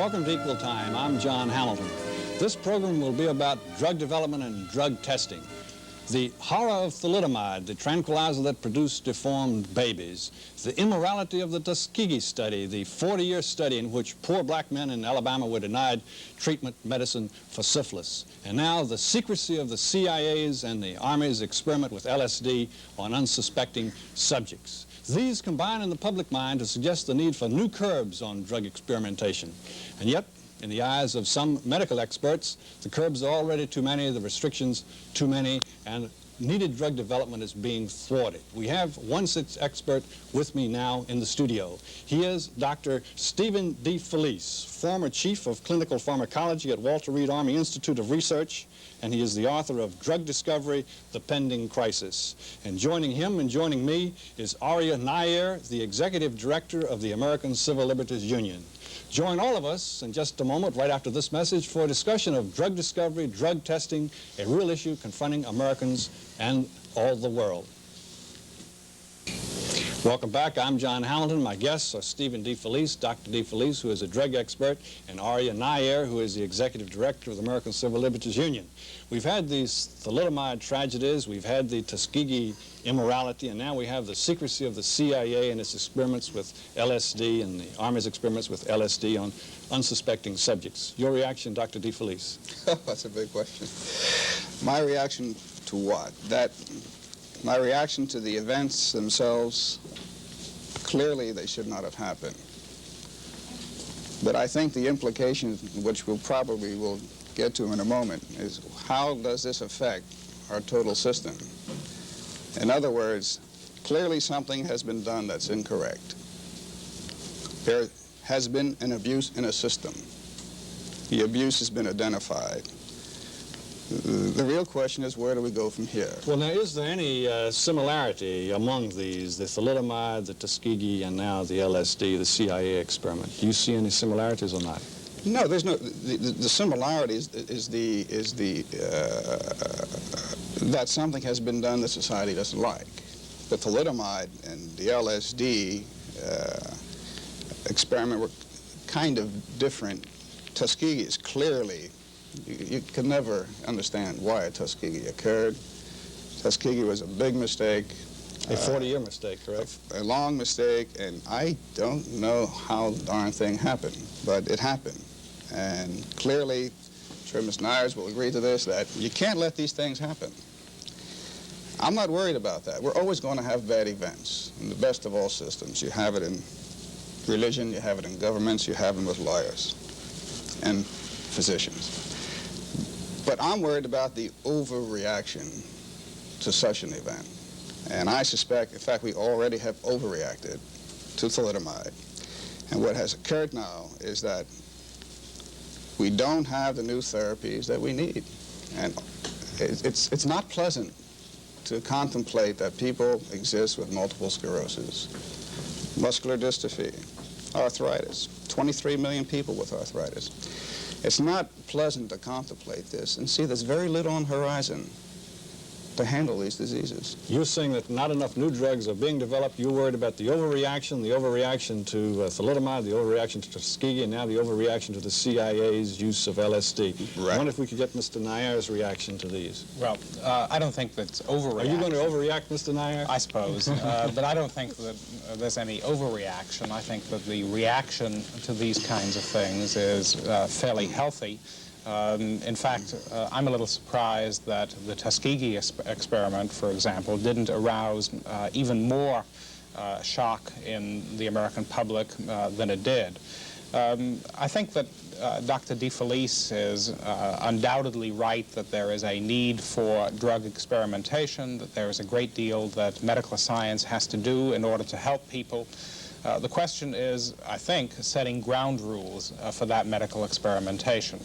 Welcome to Equal Time. I'm John Hamilton. This program will be about drug development and drug testing. The horror of thalidomide, the tranquilizer that produced deformed babies, the immorality of the Tuskegee study, the 40-year study in which poor black men in Alabama were denied treatment medicine for syphilis, and now the secrecy of the CIA's and the Army's experiment with LSD on unsuspecting subjects. These combine in the public mind to suggest the need for new curbs on drug experimentation. And yet, in the eyes of some medical experts, the curbs are already too many, the restrictions too many, and needed drug development is being thwarted. We have one such expert with me now in the studio. He is Dr. Stephen D. Felice, former Chief of Clinical Pharmacology at Walter Reed Army Institute of Research, and he is the author of Drug Discovery, The Pending Crisis. And joining him and joining me is Arya Nair, the Executive Director of the American Civil Liberties Union. Join all of us in just a moment, right after this message, for a discussion of drug discovery, drug testing, a real issue confronting Americans and all the world. Welcome back. I'm John Hamilton. My guests are Stephen D. Felice, Dr. D. Felice, who is a drug expert, and Arya Nair, who is the Executive Director of the American Civil Liberties Union. We've had these thalidomide tragedies, we've had the Tuskegee immorality, and now we have the secrecy of the CIA and its experiments with LSD and the Army's experiments with LSD on unsuspecting subjects. Your reaction, Dr. D. Felice? That's a big question. My reaction to what? My reaction to the events themselves, clearly they should not have happened. But I think the implication, which we'll probably will get to in a moment, is how does this affect our total system? In other words, clearly something has been done that's incorrect. There has been an abuse in a system. The abuse has been identified. The real question is, where do we go from here? Well, now, is there any similarity among these, the thalidomide, the Tuskegee, and now the LSD, the CIA experiment? Do you see any similarities or not? No, there's no. The similarity is that something has been done that society doesn't like. The thalidomide and the LSD experiment were kind of different. Tuskegee is clearly. You can never understand why a Tuskegee occurred. Tuskegee was a big mistake. A 40-year mistake, correct? A long mistake, and I don't know how the darn thing happened, but it happened. And clearly, I'm sure Ms. Nyers will agree to this, that you can't let these things happen. I'm not worried about that. We're always going to have bad events in the best of all systems. You have it in religion, you have it in governments, you have them with lawyers and physicians. But I'm worried about the overreaction to such an event. And I suspect, in fact, we already have overreacted to thalidomide. And what has occurred now is that we don't have the new therapies that we need. And it's not pleasant to contemplate that people exist with multiple sclerosis, muscular dystrophy, arthritis, 23 million people with arthritis. It's not pleasant to contemplate this and see there's very little on the horizon to handle these diseases. You're saying that not enough new drugs are being developed. You're worried about the overreaction to thalidomide, the overreaction to Tuskegee, and now the overreaction to the CIA's use of LSD. Right. I wonder if we could get Mr. Nair's reaction to these. Well, I don't think that's overreaction. Are you going to overreact, Mr. Nair? I suppose, but I don't think that there's any overreaction. I think that the reaction to these kinds of things is fairly healthy. In fact, I'm a little surprised that the Tuskegee experiment, for example, didn't arouse even more shock in the American public than it did. I think that Dr. D. Felice is undoubtedly right that there is a need for drug experimentation, that there is a great deal that medical science has to do in order to help people. The question is, I think, setting ground rules for that medical experimentation.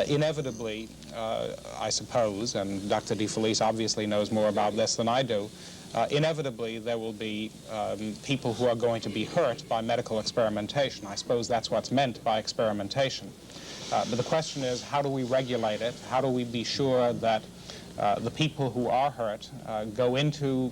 Inevitably, I suppose, and Dr. D. Felice obviously knows more about this than I do, inevitably there will be people who are going to be hurt by medical experimentation. I suppose that's what's meant by experimentation. But the question is, how do we regulate it? How do we be sure that The people who are hurt go into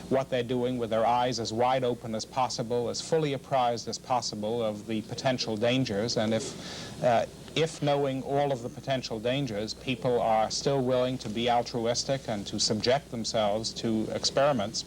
what they're doing with their eyes as wide open as possible, as fully apprised as possible of the potential dangers, and if knowing all of the potential dangers, people are still willing to be altruistic and to subject themselves to experiments,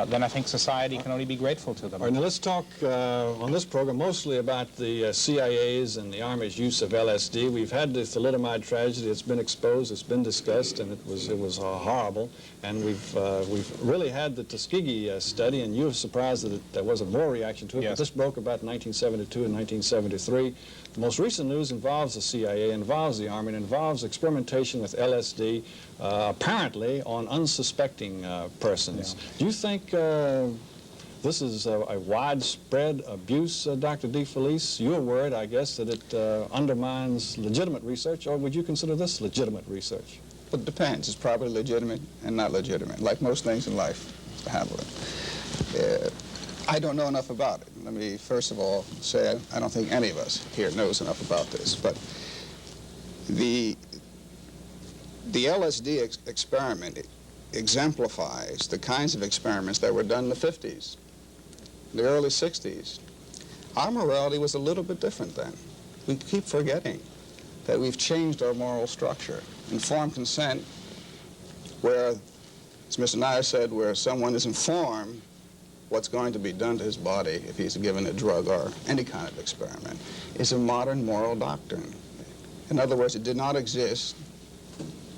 then I think society can only be grateful to them. All right, now let's talk on this program mostly about the CIA's and the Army's use of LSD. We've had the thalidomide tragedy. It's been exposed, it's been discussed, and it was horrible. And we've really had the Tuskegee study, and you were surprised that there wasn't more reaction to it. Yes. But this broke about 1972 and 1973. The most recent news involves the CIA, involves the Army, and involves experimentation with LSD, apparently on unsuspecting persons. Yeah. Do you think this is a widespread abuse, Dr. DeFelice? You're worried, I guess, that it undermines legitimate research, or would you consider this legitimate research? Well, it depends. It's probably legitimate and not legitimate, like most things in life. I don't know enough about it. Let me first of all say I don't think any of us here knows enough about this, but the LSD experiment exemplifies the kinds of experiments that were done in the 50s, the early 60s. Our morality was a little bit different then. We keep forgetting that we've changed our moral structure. Informed consent, where, as Mr. Nair said, where someone is informed what's going to be done to his body if he's given a drug or any kind of experiment, is a modern moral doctrine. In other words, it did not exist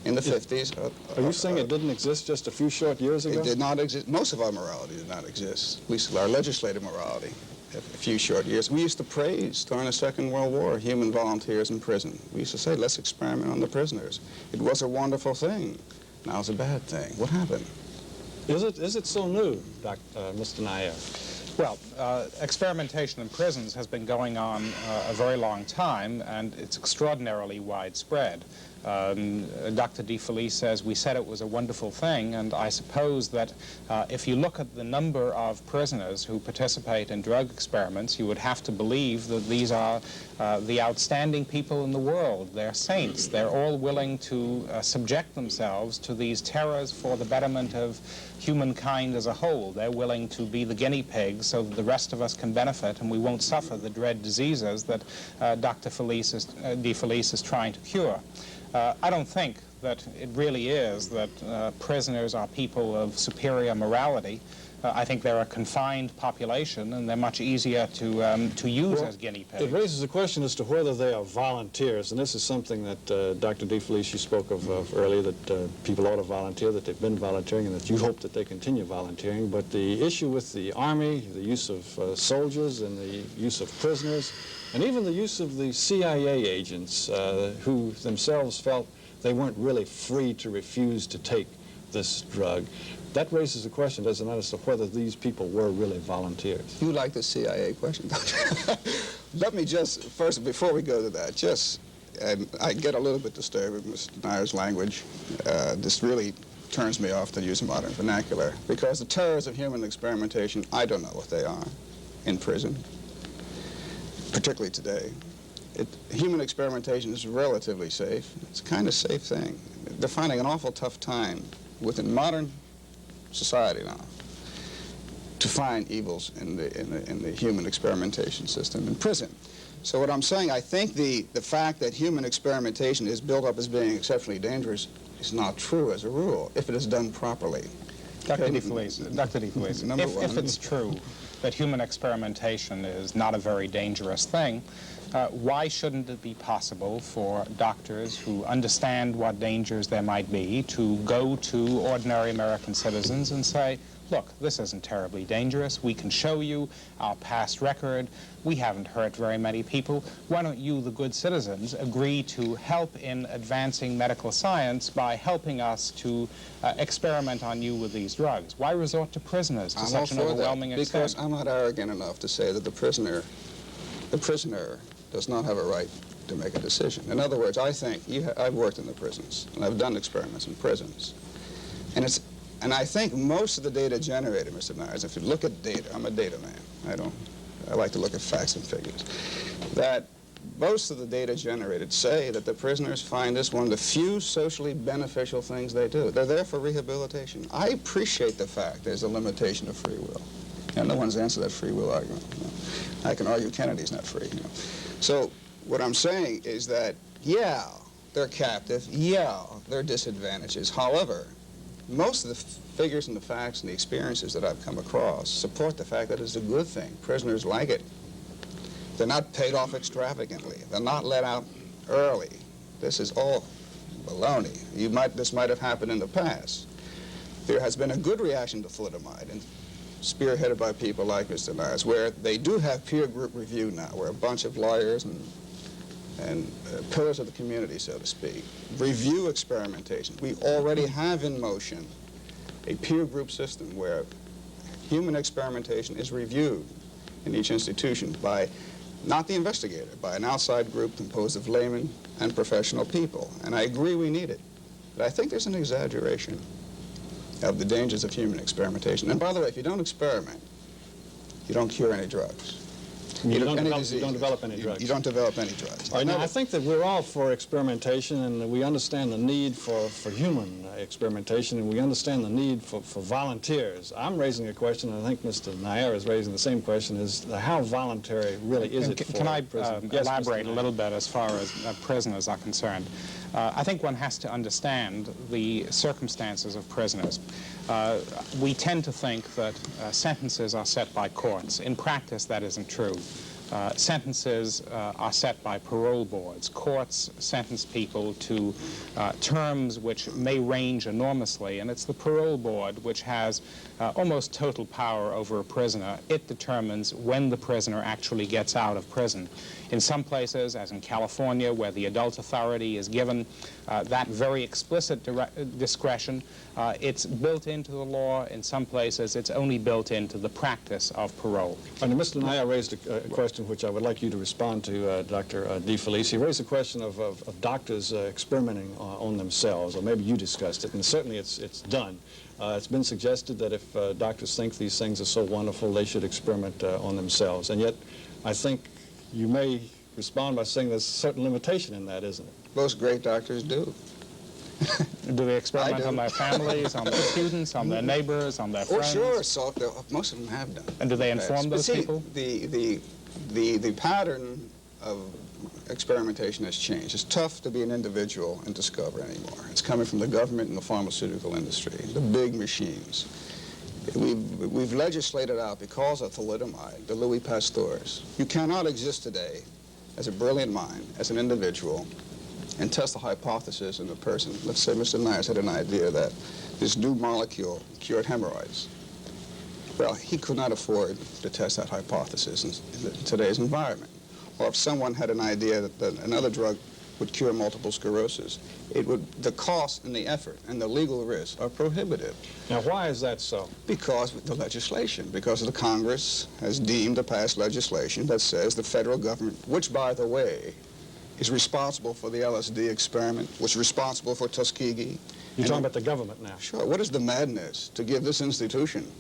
in the 50s. Are you saying it didn't exist just a few short years ago? It did not exist. Most of our morality did not exist. Our legislative morality, a few short years. We used to praise, during the Second World War, human volunteers in prison. We used to say, let's experiment on the prisoners. It was a wonderful thing. Now it's a bad thing. What happened? Is it so new, Mr. Nair? Well, experimentation in prisons has been going on a very long time, and it's extraordinarily widespread. Dr. DeFelice says we said it was a wonderful thing, and I suppose that if you look at the number of prisoners who participate in drug experiments, you would have to believe that these are the outstanding people in the world. They're saints. They're all willing to subject themselves to these terrors for the betterment of humankind as a whole. They're willing to be the guinea pigs so that the rest of us can benefit and we won't suffer the dread diseases that Dr. DeFelice is trying to cure. I don't think that it really is that prisoners are people of superior morality. I think they're a confined population, and they're much easier to use as guinea pigs. It raises a question as to whether they are volunteers, and this is something that Dr. DeFelice, you spoke of earlier, that people ought to volunteer, that they've been volunteering, and that you hope that they continue volunteering. But the issue with the Army, the use of soldiers and the use of prisoners, and even the use of the CIA agents who themselves felt they weren't really free to refuse to take this drug. That raises a question, does it not, as to whether these people were really volunteers? You like the CIA question, don't you? Let me just, first, before we go to that, and I get a little bit disturbed with Mr. Nair's language. This really turns me off to use modern vernacular, because the terrors of human experimentation, I don't know what they are in prison, particularly today. Human experimentation is relatively safe. It's a kind of safe thing. They're finding an awful tough time within modern society now to find evils in the human experimentation system in prison. So what I'm saying, I think the fact that human experimentation is built up as being exceptionally dangerous is not true as a rule, if it is done properly. Dr. DeFelice, if it's true that human experimentation is not a very dangerous thing, why shouldn't it be possible for doctors who understand what dangers there might be to go to ordinary American citizens and say, look, this isn't terribly dangerous. We can show you our past record. We haven't hurt very many people. Why don't you, the good citizens, agree to help in advancing medical science by helping us to experiment on you with these drugs? Why resort to prisoners to such an overwhelming extent? Because I'm not arrogant enough to say that the prisoner does not have a right to make a decision. In other words, I think, I've worked in the prisons, and I've done experiments in prisons, and I think most of the data generated, Mr. Myers, if you look at data, I'm a data man, I like to look at facts and figures, that most of the data generated say that the prisoners find this one of the few socially beneficial things they do. They're there for rehabilitation. I appreciate the fact there's a limitation of free will. No one's answered that free will argument. I can argue Kennedy's not free. So what I'm saying is that, yeah, they're captive. Yeah, there are disadvantages. However, most of the figures and the facts and the experiences that I've come across support the fact that it's a good thing. Prisoners like it. They're not paid off extravagantly. They're not let out early. This is all baloney. This might have happened in the past. There has been a good reaction to thalidomide, and spearheaded by people like Mr. Nyers, where they do have peer group review now, where a bunch of lawyers and pillars of the community, so to speak, review experimentation. We already have in motion a peer group system where human experimentation is reviewed in each institution by not the investigator, by an outside group composed of laymen and professional people. And I agree we need it. But I think there's an exaggeration of the dangers of human experimentation. And by the way, if you don't experiment, you don't cure any drugs. You don't develop any drugs. You don't develop any drugs. All right, now, I think that we're all for experimentation, and we understand the need for human experimentation, and we understand the need for volunteers. I'm raising a question, and I think Mr. Nair is raising the same question, is how voluntary really is it for Can I Yes, elaborate a little bit as far as prisoners are concerned? I think one has to understand the circumstances of prisoners. We tend to think that sentences are set by courts. In practice, that isn't true. Sentences are set by parole boards. Courts sentence people to terms which may range enormously, and it's the parole board which has almost total power over a prisoner. It determines when the prisoner actually gets out of prison. In some places, as in California, where the adult authority is given that very explicit discretion, it's built into the law. In some places, it's only built into the practice of parole. And Mr. Nair raised a question which I would like you to respond to, Dr. DeFelice. He raised the question of doctors experimenting on themselves, or maybe you discussed it, and certainly it's done. It's been suggested that if doctors think these things are so wonderful, they should experiment on themselves. And yet, I think you may respond by saying there's a certain limitation in that, isn't it? Most great doctors do. Do they experiment on their families, on their students, on their neighbors, on their friends? Oh, sure. Most of them have done. And do they inform those people? The pattern of experimentation has changed. It's tough to be an individual and discover anymore. It's coming from the government and the pharmaceutical industry, the big machines. We've legislated out, because of thalidomide, the Louis Pasteurs. You cannot exist today as a brilliant mind, as an individual, and test a hypothesis in a person. Let's say Mr. Nyers had an idea that this new molecule cured hemorrhoids. Well, he could not afford to test that hypothesis in today's environment. Or if someone had an idea that another drug would cure multiple sclerosis, the cost and the effort and the legal risks are prohibitive. Now, why is that so? Because of the legislation, because the Congress has deemed to pass legislation that says the federal government, which, by the way, is responsible for the LSD experiment, which is responsible for Tuskegee. You're talking about the government now. Sure. What is the madness to give this institution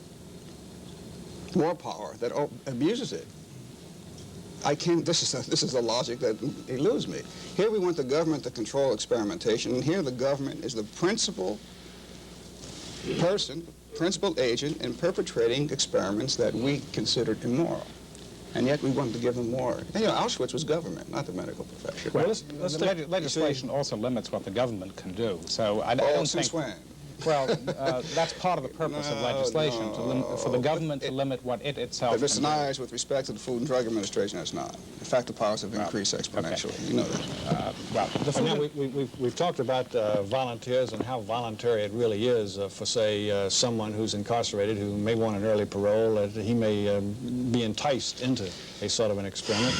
more power that abuses it? This is a logic that eludes me. Here we want the government to control experimentation, and here the government is the principal agent in perpetrating experiments that we considered immoral. And yet we want to give them more. You know, Auschwitz was government, not the medical profession. Well, legislation also limits what the government can do. So I don't think... When? Well, that's part of the purpose of legislation, for the government to limit what it itself can do. But Mr. Nyers, with respect to the Food and Drug Administration, it's not. In fact, the powers have increased exponentially. Okay. You know that. We've talked about volunteers and how voluntary it really is for, say, someone who's incarcerated who may want an early parole. He may be enticed into a sort of an experiment.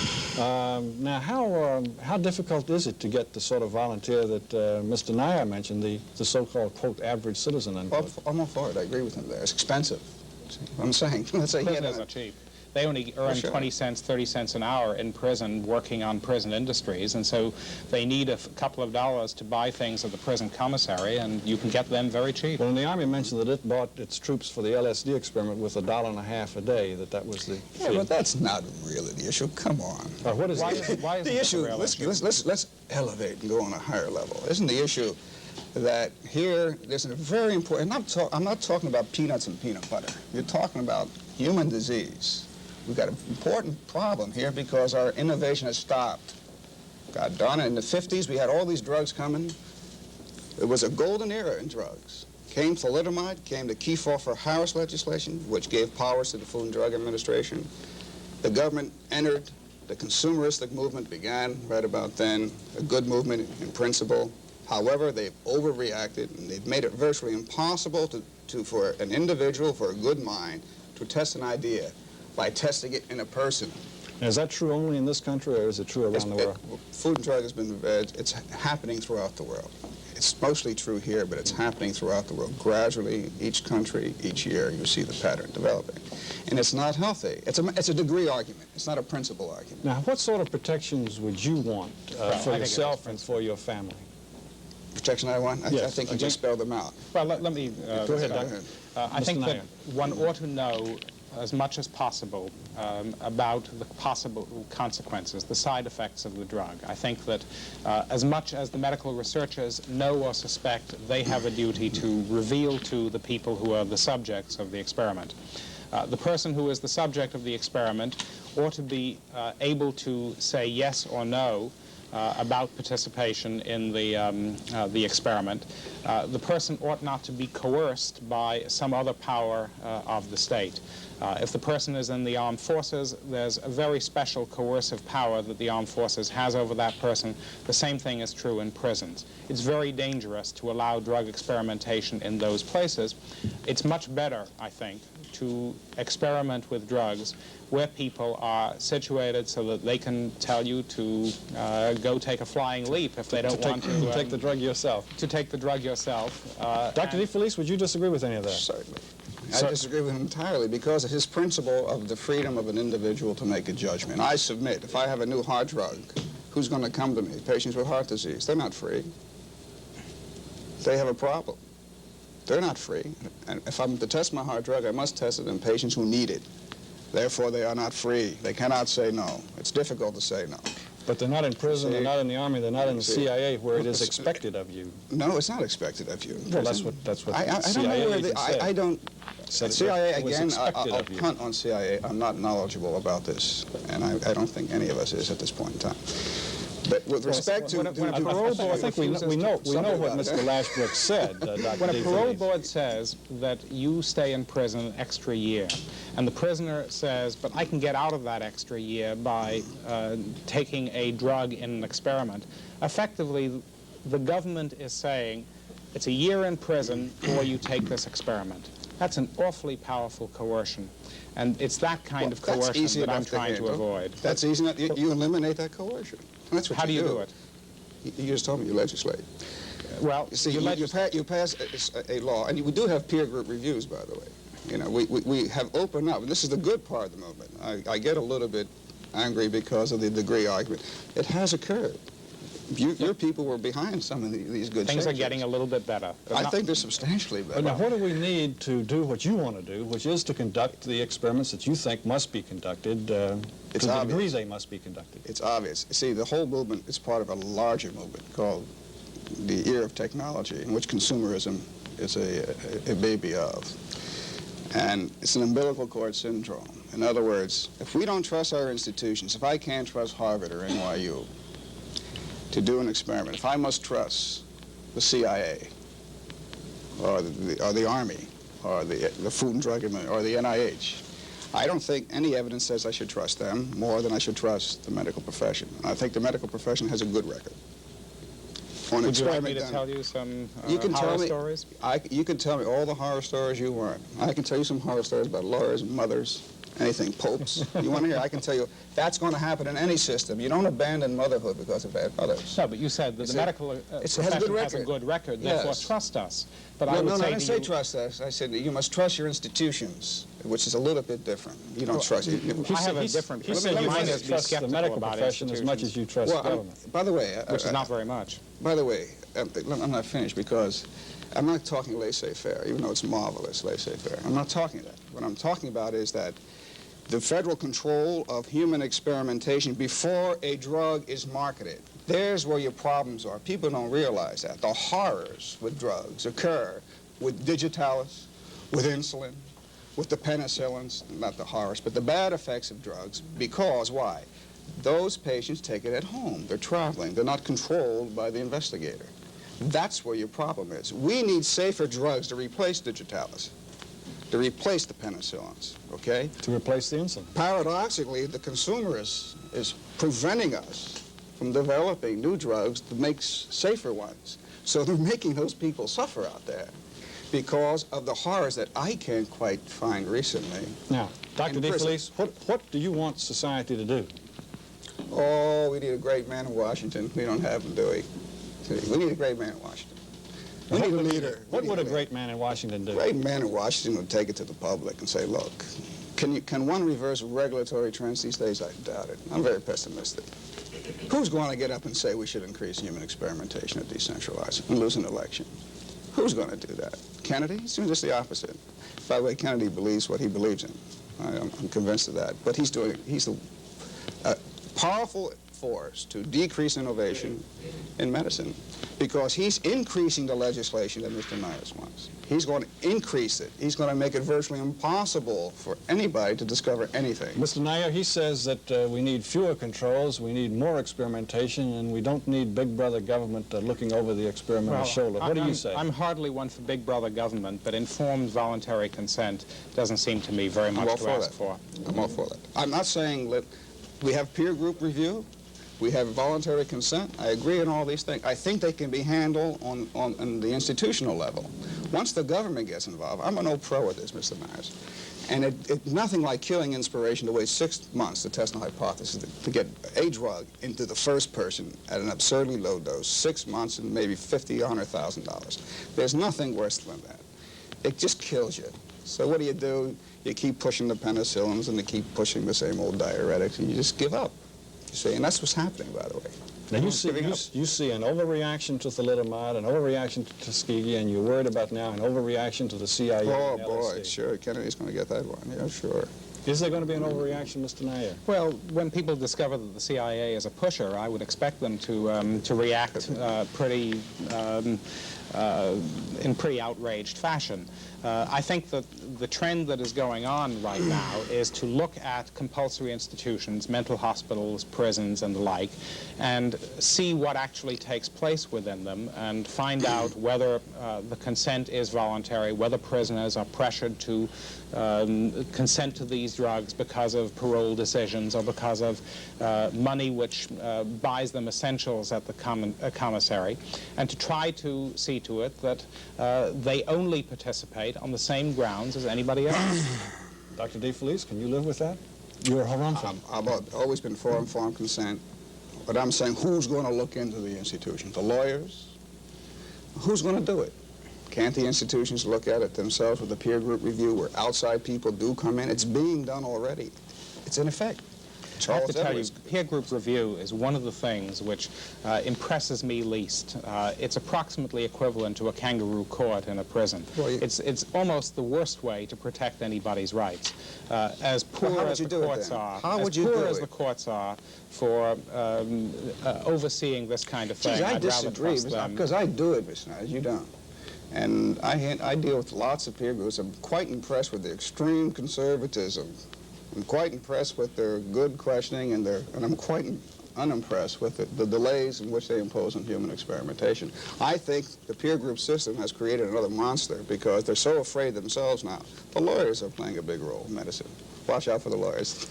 Now, how difficult is it to get the sort of volunteer that Mr. Nair mentioned, the so-called, quote, average citizen, unquote? I'm all for it. I agree with him there. It's expensive. I'm saying, let's say prisoners are cheap. they only earn sure. 20 cents, 30 cents an hour in prison working on prison industries, and so they need a couple of dollars to buy things at the prison commissary, and you can get them very cheap. Well, and the Army mentioned that it bought its troops for the LSD experiment with $1.50 a day, that was the Yeah, fee. but that's not really the issue. Come on. What is Why it? isn't The that issue, the real issue? let's elevate and go on a higher level. Isn't the issue that here there's a very important, I'm not talking about peanuts and peanut butter. You're talking about human disease. We've got an important problem here because our innovation has stopped. God darn it, in the 50s we had all these drugs coming. It was a golden era in drugs. Came thalidomide, came the Kefauver-Harris legislation, which gave powers to the Food and Drug Administration. The government entered, the consumeristic movement began right about then, a good movement in principle. However, they've overreacted, and they've made it virtually impossible for an individual, for a good mind, to test an idea by testing it in a person. Now, is that true only in this country, or is it true around the world? Food and drug has been, it's happening throughout the world. It's mostly true here, but it's happening throughout the world. Gradually, each country, each year, you see the pattern developing. And it's not healthy. It's a degree argument. It's not a principle argument. Now, what sort of protections would you want for I think yourself it is and for your family? Protection I want? I Yes, think you again- just spelled them out. Well, let me... Go ahead, Go Doc. ahead. I think Mr. that Nair. one ought to know as much as possible about the possible consequences, the side effects of the drug. I think that as much as the medical researchers know or suspect, they have a duty to reveal to the people who are the subjects of the experiment. The person who is the subject of the experiment ought to be able to say yes or no about participation in the experiment. The person ought not to be coerced by some other power of the state. If the person is in the armed forces, there's a very special coercive power that the armed forces has over that person. The same thing is true in prisons. It's very dangerous to allow drug experimentation in those places. It's much better, I think, to experiment with drugs where people are situated so that they can tell you to go take a flying leap if they don't want to. Take the drug yourself. To take the drug yourself. Dr. DeFelice, would you disagree with any of that? Certainly. I disagree with him entirely because of his principle of the freedom of an individual to make a judgment. I submit, if I have a new heart drug, who's going to come to me? Patients with heart disease. They're not free. They have a problem. They're not free. And if I'm to test my heart drug, I must test it in patients who need it. Therefore, they are not free. They cannot say no. It's difficult to say no. But they're not in prison, they're not in the Army, they're not in the See, CIA, where it is expected of you. No, it's not expected of you. Well, that's what I the don't CIA know where agent said. I don't. Said CIA, it was again, expected I'll of you. punt on CIA. I'm not knowledgeable about this, and I don't think any of us is at this point in time. But with respect to when a parole board I think we know what Mr. Lashbrook said, Dr. When a parole DeFelice. board says that you stay in prison an extra year, and the prisoner says, but I can get out of that extra year by taking a drug in an experiment, effectively the government is saying it's a year in prison or you take this experiment. That's an awfully powerful coercion. And it's that kind of that's coercion easy that I'm enough to trying to handle. avoid. That's easy enough. You eliminate that coercion. That's what How do you do it? You just told me you legislate. Well, You see, you pass a law, and we do have peer group reviews, by the way. You know, we have opened up, and this is the good part of the movement. I get a little bit angry because of the degree argument. It has occurred. Your people were behind some of these good things are changes. getting a little bit better. I think they're substantially better. But now, what do we need to do what you want to do, which is to conduct the experiments that you think must be conducted, to the obvious. degree they must be conducted? It's obvious. See, the whole movement is part of a larger movement called the era of technology, in which consumerism is a baby of. And it's an umbilical cord syndrome. In other words, if we don't trust our institutions, if I can't trust Harvard or NYU to do an experiment, if I must trust the CIA or the Army or the Food and Drug Administration or the NIH, I don't think any evidence says I should trust them more than I should trust the medical profession. And I think the medical profession has a good record. Would you like me to tell you some horror stories? You can tell me all the horror stories you want. I can tell you some horror stories about lawyers and mothers anything, popes. You want to hear? I can tell you that's going to happen in any system. You don't abandon motherhood because of bad mothers. No, but you said that the medical profession has a good record, therefore trust us. But I didn't say trust us. I said you must trust your institutions, which is a little bit different. You don't trust it. I have a different. He said you must trust the medical profession as much as you trust the government. By the way, which is not very much. By the way, I'm not finished because I'm not talking laissez-faire, even though it's marvelous laissez-faire. I'm not talking that. What I'm talking about is that the federal control of human experimentation before a drug is marketed. There's where your problems are. People don't realize that. The horrors with drugs occur with digitalis, with insulin, with the penicillins, not the horrors, but the bad effects of drugs, because why? Those patients take it at home. They're traveling. They're not controlled by the investigator. That's where your problem is. We need safer drugs to replace digitalis, to replace the penicillins, okay? To replace the insulin. Paradoxically, the consumer is preventing us from developing new drugs to make safer ones. So they're making those people suffer out there because of the horrors that I can't quite find recently. Now, Dr. DeFelice, what do you want society to do? Oh, we need a great man in Washington. We don't have him, do we? We need a great man in Washington. We need a leader. What would a great man in Washington do? A great man in Washington would take it to the public and say, look, can one reverse regulatory trends these days? I doubt it. I'm very pessimistic. Who's going to get up and say we should increase human experimentation and decentralize it and lose an election? Who's going to do that? Kennedy? He's doing just the opposite. By the way, Kennedy believes what he believes in. I'm convinced of that. But he's a powerful force to decrease innovation in medicine because he's increasing the legislation that Mr. Myers wants. He's going to increase it. He's going to make it virtually impossible for anybody to discover anything. Mr. Nair, he says that we need fewer controls, we need more experimentation, and we don't need big brother government looking over the experimenter's shoulder. What do you say? I'm hardly one for big brother government, but informed voluntary consent doesn't seem to me very much to ask for. I'm all for that. I'm not saying that we have peer group review. We have voluntary consent. I agree on all these things. I think they can be handled on the institutional level. Once the government gets involved, I'm an old pro with this, Mr. Myers. And it's nothing like killing inspiration to wait 6 months to test a hypothesis, to get a drug into the first person at an absurdly low dose, 6 months and maybe $50,000 or $100,000. There's nothing worse than that. It just kills you. So what do? You keep pushing the penicillins and you keep pushing the same old diuretics and you just give up. You see, and that's what's happening, by the way. Now you see an overreaction to thalidomide, an overreaction to Tuskegee, and you're worried about now an overreaction to the CIA. Oh, boy, sure. Kennedy's going to get that one. Yeah, sure. Is there going to be an overreaction, Mr. Nair? Well, when people discover that the CIA is a pusher, I would expect them to react in pretty outraged fashion. I think that the trend that is going on right now is to look at compulsory institutions, mental hospitals, prisons, and the like, and see what actually takes place within them and find out whether the consent is voluntary, whether prisoners are pressured to consent to these drugs because of parole decisions or because of money which buys them essentials at the commissary, and to try to see to it that they only participate on the same grounds as anybody else. Dr. DeFelice, can you live with that? You're a harumph. I've always been for informed consent, but I'm saying who's going to look into the institutions? The lawyers? Who's going to do it? Can't the institutions look at it themselves with a peer group review where outside people do come in? It's being done already. It's in effect. I have to tell you, peer group review is one of the things which impresses me least. It's approximately equivalent to a kangaroo court in a prison. Well, it's almost the worst way to protect anybody's rights. As poor as the courts are for overseeing this kind of thing, I disagree because I do it, Mr. Knight, you don't. And I deal with lots of peer groups. I'm quite impressed with the extreme conservatism. I'm quite impressed with their good questioning and I'm quite unimpressed with the delays in which they impose on human experimentation. I think the peer group system has created another monster because they're so afraid themselves now. The lawyers are playing a big role in medicine. Watch out for the lawyers.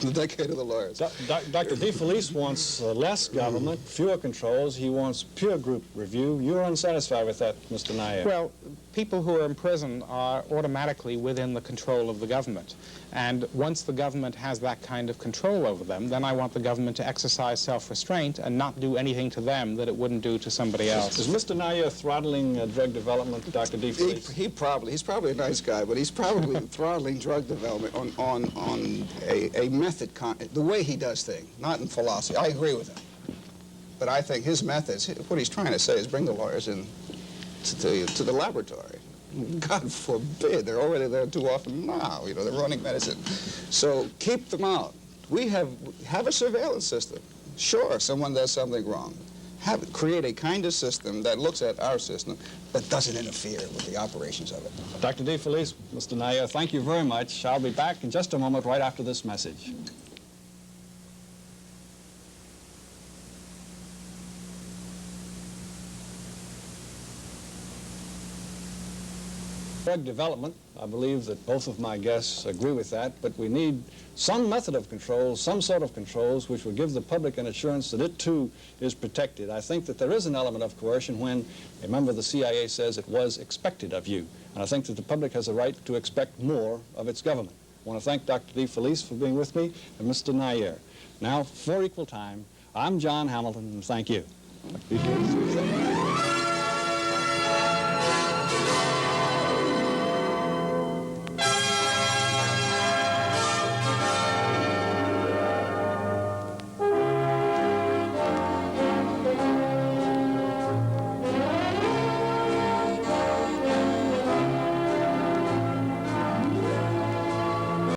The decade of the lawyers. Dr. DeFelice wants less government, fewer controls. He wants peer group review. You're unsatisfied with that, Mr. Nair. Well, people who are in prison are automatically within the control of the government. And once the government has that kind of control over them, then I want the government to exercise self-restraint and not do anything to them that it wouldn't do to somebody else. Is Mr. Nair throttling drug development, Dr. D. Felice? He's probably a nice guy, but he's probably throttling drug development on a method, the way he does things, not in philosophy. I agree with him. But I think his methods, what he's trying to say is bring the lawyers in to the laboratory. God forbid, they're already there too often now, you know, they're running medicine. So keep them out. We have a surveillance system. Sure, someone does something wrong. Create a kind of system that looks at our system but doesn't interfere with the operations of it. Dr. D. Felice, Mr. Nair, thank you very much. I'll be back in just a moment right after this message. Drug development, I believe that both of my guests agree with that, but we need some method of control, some sort of controls which will give the public an assurance that it too is protected. I think that there is an element of coercion when a member of the CIA says it was expected of you. And I think that the public has a right to expect more of its government. I want to thank Dr. D. Felice for being with me and Mr. Nair. Now, for Equal Time, I'm John Hamilton, and thank you.